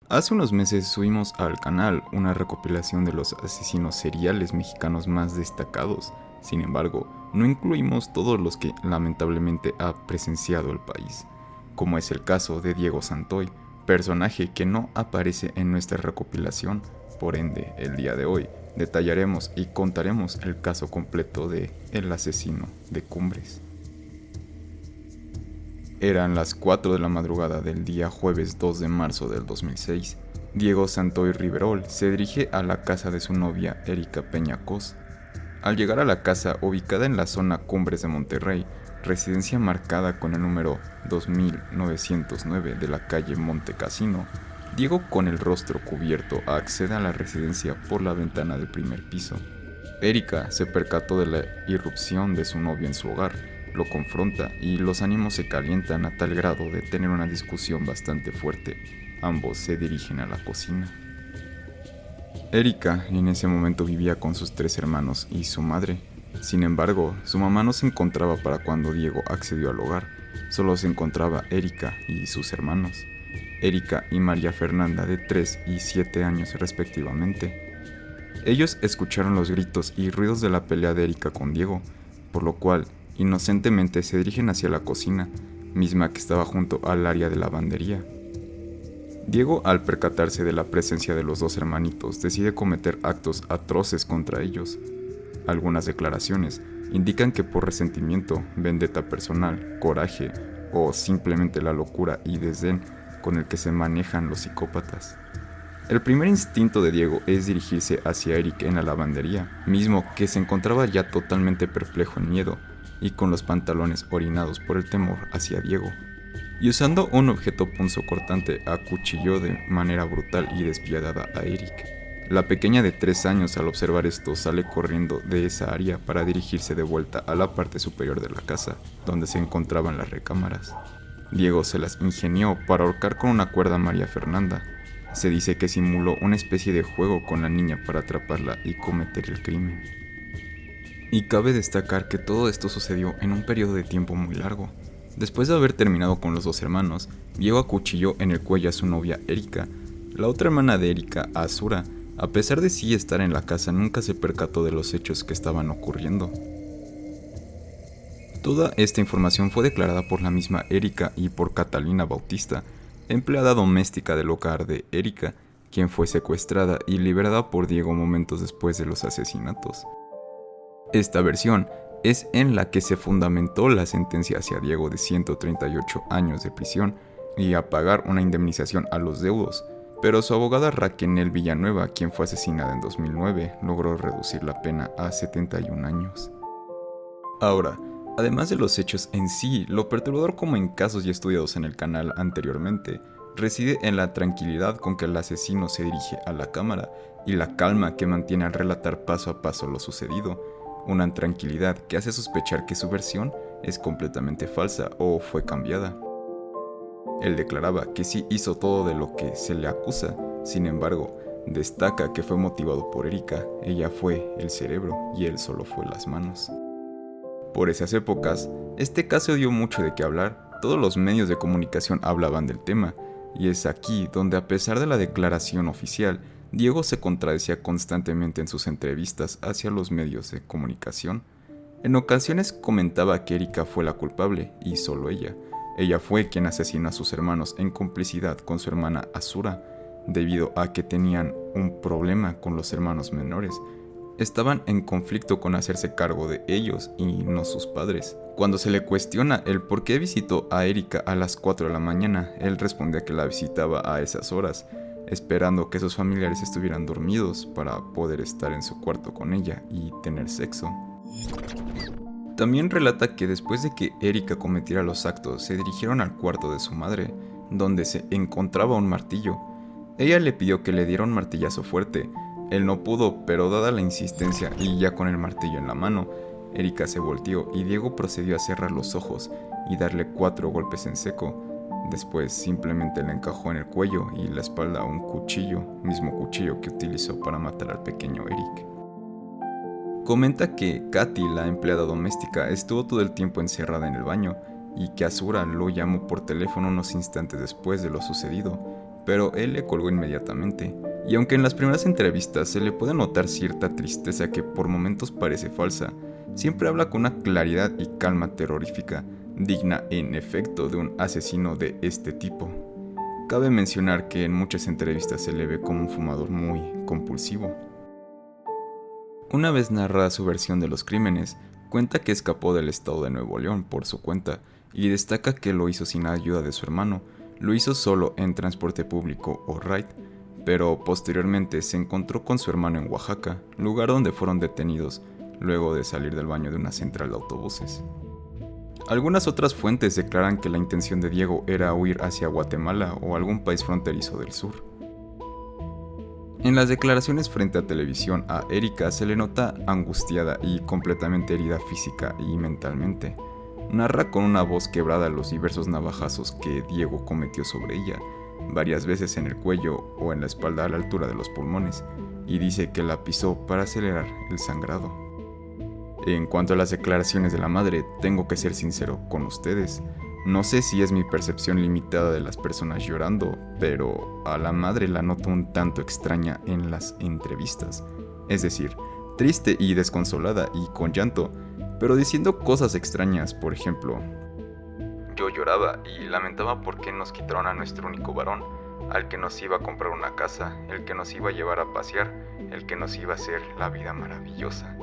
Hace unos meses subimos al canal una recopilación de los asesinos seriales mexicanos más destacados. Sin embargo, no incluimos todos los que lamentablemente ha presenciado el país, como es el caso de Diego Santoy, personaje que no aparece en nuestra recopilación. Por ende, el día de hoy detallaremos y contaremos el caso completo de El asesino de Cumbres. Eran las 4 de la madrugada del día jueves 2 de marzo del 2006. Diego Santoy Riverol se dirige a la casa de su novia Erika Peñacos. Al llegar a la casa, ubicada en la zona Cumbres de Monterrey, residencia marcada con el número 2909 de la calle Monte Cassino, Diego, con el rostro cubierto, accede a la residencia por la ventana del primer piso. Erika se percató de la irrupción de su novio en su hogar, lo confronta y los ánimos se calientan a tal grado de tener una discusión bastante fuerte. Ambos se dirigen a la cocina. Erika en ese momento vivía con sus 3 hermanos y su madre. Sin embargo, su mamá no se encontraba para cuando Diego accedió al hogar. Solo se encontraba Erika y sus hermanos, Erika y María Fernanda, de 3 y 7 años respectivamente. Ellos escucharon los gritos y ruidos de la pelea de Erika con Diego, por lo cual inocentemente se dirigen hacia la cocina, misma que estaba junto al área de lavandería. Diego, al percatarse de la presencia de los 2 hermanitos, decide cometer actos atroces contra ellos. Algunas declaraciones indican que por resentimiento, vendetta personal, coraje o simplemente la locura y desdén con el que se manejan los psicópatas. El primer instinto de Diego es dirigirse hacia Eric en la lavandería, mismo que se encontraba ya totalmente perplejo en miedo y con los pantalones orinados por el temor hacia Diego. Y usando un objeto punzocortante acuchilló de manera brutal y despiadada a Eric. La pequeña de 3 años, al observar esto, sale corriendo de esa área para dirigirse de vuelta a la parte superior de la casa, donde se encontraban las recámaras. Diego se las ingenió para ahorcar con una cuerda a María Fernanda. Se dice que simuló una especie de juego con la niña para atraparla y cometer el crimen. Y cabe destacar que todo esto sucedió en un periodo de tiempo muy largo. Después de haber terminado con los 2 hermanos, Diego acuchilló en el cuello a su novia Erika. La otra hermana de Erika, Azura, a pesar de sí estar en la casa, nunca se percató de los hechos que estaban ocurriendo. Toda esta información fue declarada por la misma Erika y por Catalina Bautista, empleada doméstica del hogar de Erika, quien fue secuestrada y liberada por Diego momentos después de los asesinatos. Esta versión es en la que se fundamentó la sentencia hacia Diego de 138 años de prisión y a pagar una indemnización a los deudos, pero su abogada Raquel Villanueva, quien fue asesinada en 2009, logró reducir la pena a 71 años. Ahora, además de los hechos en sí, lo perturbador, como en casos ya estudiados en el canal anteriormente, reside en la tranquilidad con que el asesino se dirige a la cámara y la calma que mantiene al relatar paso a paso lo sucedido, una tranquilidad que hace sospechar que su versión es completamente falsa o fue cambiada. Él declaraba que sí hizo todo de lo que se le acusa, sin embargo, destaca que fue motivado por Erika. Ella fue el cerebro y él solo fue las manos. Por esas épocas, este caso dio mucho de qué hablar. Todos los medios de comunicación hablaban del tema, y es aquí donde, a pesar de la declaración oficial, Diego se contradecía constantemente en sus entrevistas hacia los medios de comunicación. En ocasiones comentaba que Erika fue la culpable, y solo ella. Ella fue quien asesinó a sus hermanos en complicidad con su hermana Azura, debido a que tenían un problema con los hermanos menores. Estaban en conflicto con hacerse cargo de ellos y no sus padres. Cuando se le cuestiona el por qué visitó a Erika a las 4 de la mañana, él respondía que la visitaba a esas horas, esperando que sus familiares estuvieran dormidos para poder estar en su cuarto con ella y tener sexo. También relata que después de que Erika cometiera los actos, se dirigieron al cuarto de su madre, donde se encontraba un martillo. Ella le pidió que le diera un martillazo fuerte. Él no pudo, pero dada la insistencia y ya con el martillo en la mano, Erika se volteó y Diego procedió a cerrar los ojos y darle 4 golpes en seco. Después simplemente le encajó en el cuello y la espalda un cuchillo, mismo cuchillo que utilizó para matar al pequeño Eric. Comenta que Katy, la empleada doméstica, estuvo todo el tiempo encerrada en el baño y que Azura lo llamó por teléfono unos instantes después de lo sucedido, pero él le colgó inmediatamente. Y aunque en las primeras entrevistas se le puede notar cierta tristeza que por momentos parece falsa, siempre habla con una claridad y calma terrorífica, digna en efecto de un asesino de este tipo. Cabe mencionar que en muchas entrevistas se le ve como un fumador muy compulsivo. Una vez narrada su versión de los crímenes, cuenta que escapó del estado de Nuevo León por su cuenta y destaca que lo hizo sin ayuda de su hermano, lo hizo solo en transporte público o ride, pero posteriormente se encontró con su hermano en Oaxaca, lugar donde fueron detenidos luego de salir del baño de una central de autobuses. Algunas otras fuentes declaran que la intención de Diego era huir hacia Guatemala o algún país fronterizo del sur. En las declaraciones frente a televisión a Erika se le nota angustiada y completamente herida física y mentalmente. Narra con una voz quebrada los diversos navajazos que Diego cometió sobre ella, varias veces en el cuello o en la espalda a la altura de los pulmones, y dice que la pisó para acelerar el sangrado. En cuanto a las declaraciones de la madre, tengo que ser sincero con ustedes. No sé si es mi percepción limitada de las personas llorando, pero a la madre la noto un tanto extraña en las entrevistas. Es decir, triste y desconsolada y con llanto, pero diciendo cosas extrañas, por ejemplo, yo lloraba y lamentaba por qué nos quitaron a nuestro único varón, al que nos iba a comprar una casa, el que nos iba a llevar a pasear, el que nos iba a hacer la vida maravillosa.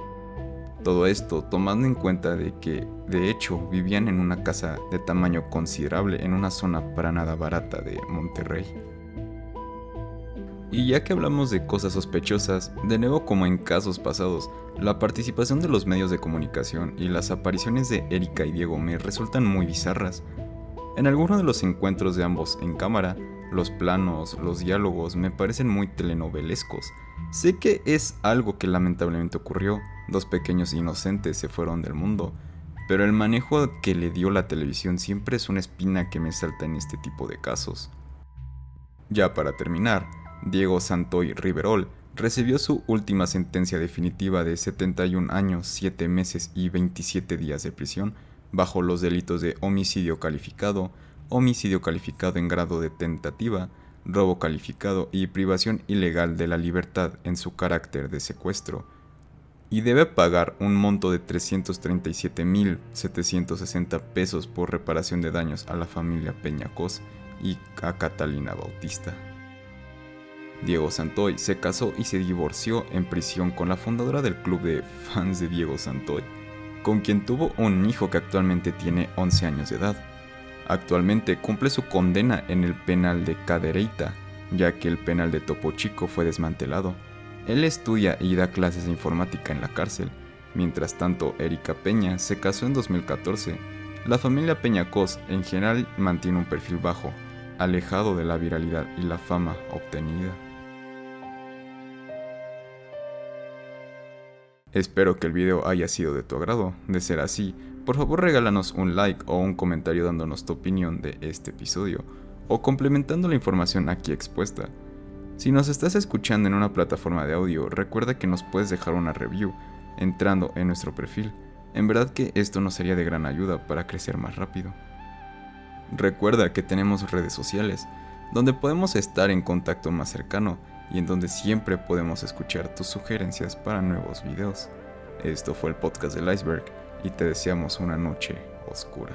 Todo esto tomando en cuenta de que, de hecho, vivían en una casa de tamaño considerable en una zona para nada barata de Monterrey. Y ya que hablamos de cosas sospechosas, de nuevo como en casos pasados, la participación de los medios de comunicación y las apariciones de Erika y Diego me resultan muy bizarras. En alguno de los encuentros de ambos en cámara, los planos, los diálogos me parecen muy telenovelescos. Sé que es algo que lamentablemente ocurrió, dos pequeños inocentes se fueron del mundo, pero el manejo que le dio la televisión siempre es una espina que me salta en este tipo de casos. Ya para terminar, Diego Santoy Riverol recibió su última sentencia definitiva de 71 años, 7 meses y 27 días de prisión bajo los delitos de homicidio calificado en grado de tentativa, robo calificado y privación ilegal de la libertad en su carácter de secuestro, y debe pagar un monto de 337,760 pesos por reparación de daños a la familia Peñacos y a Catalina Bautista. Diego Santoy se casó y se divorció en prisión con la fundadora del club de fans de Diego Santoy, con quien tuvo un hijo que actualmente tiene 11 años de edad. Actualmente cumple su condena en el penal de Cadereyta, ya que el penal de Topo Chico fue desmantelado. Él estudia y da clases de informática en la cárcel. Mientras tanto, Erika Peña se casó en 2014. La familia Peñacos en general mantiene un perfil bajo, alejado de la viralidad y la fama obtenida. Espero que el video haya sido de tu agrado. De ser así, por favor regálanos un like o un comentario dándonos tu opinión de este episodio, o complementando la información aquí expuesta. Si nos estás escuchando en una plataforma de audio, recuerda que nos puedes dejar una review entrando en nuestro perfil. En verdad que esto nos sería de gran ayuda para crecer más rápido. Recuerda que tenemos redes sociales, donde podemos estar en contacto más cercano y en donde siempre podemos escuchar tus sugerencias para nuevos videos. Esto fue el podcast del Iceberg y te deseamos una noche oscura.